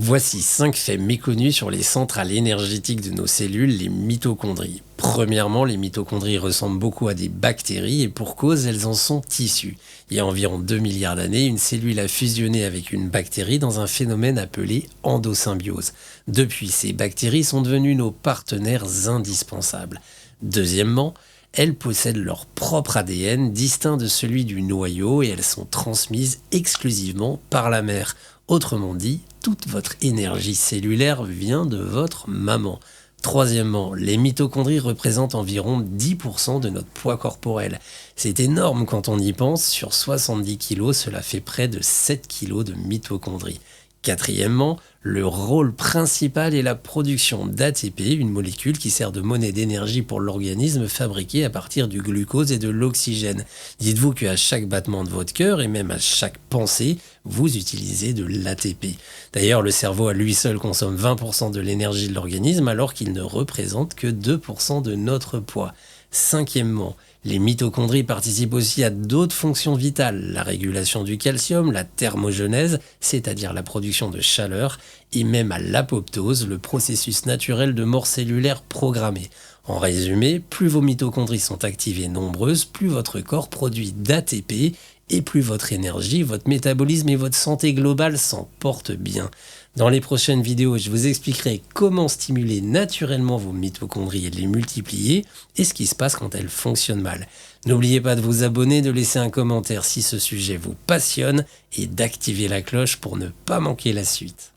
Voici 5 faits méconnus sur les centrales énergétiques de nos cellules, les mitochondries. Premièrement, les mitochondries ressemblent beaucoup à des bactéries et pour cause, elles en sont issues. Il y a environ 2 milliards d'années, une cellule a fusionné avec une bactérie dans un phénomène appelé endosymbiose. Depuis, ces bactéries sont devenues nos partenaires indispensables. Deuxièmement, elles possèdent leur propre ADN distinct de celui du noyau et elles sont transmises exclusivement par la mère. Autrement dit, toute votre énergie cellulaire vient de votre maman. Troisièmement, les mitochondries représentent environ 10% de notre poids corporel. C'est énorme quand on y pense, sur 70 kg, cela fait près de 7 kg de mitochondries. Quatrièmement, le rôle principal est la production d'ATP, une molécule qui sert de monnaie d'énergie pour l'organisme fabriquée à partir du glucose et de l'oxygène. Dites-vous qu'à chaque battement de votre cœur et même à chaque pensée, vous utilisez de l'ATP. D'ailleurs, le cerveau à lui seul consomme 20% de l'énergie de l'organisme alors qu'il ne représente que 2% de notre poids. Cinquièmement, les mitochondries participent aussi à d'autres fonctions vitales, la régulation du calcium, la thermogenèse, c'est-à-dire la production de chaleur, et même à l'apoptose, le processus naturel de mort cellulaire programmée. En résumé, plus vos mitochondries sont actives et nombreuses, plus votre corps produit d'ATP, et plus votre énergie, votre métabolisme et votre santé globale s'en portent bien. Dans les prochaines vidéos, je vous expliquerai comment stimuler naturellement vos mitochondries et les multiplier et ce qui se passe quand elles fonctionnent mal. N'oubliez pas de vous abonner, de laisser un commentaire si ce sujet vous passionne et d'activer la cloche pour ne pas manquer la suite.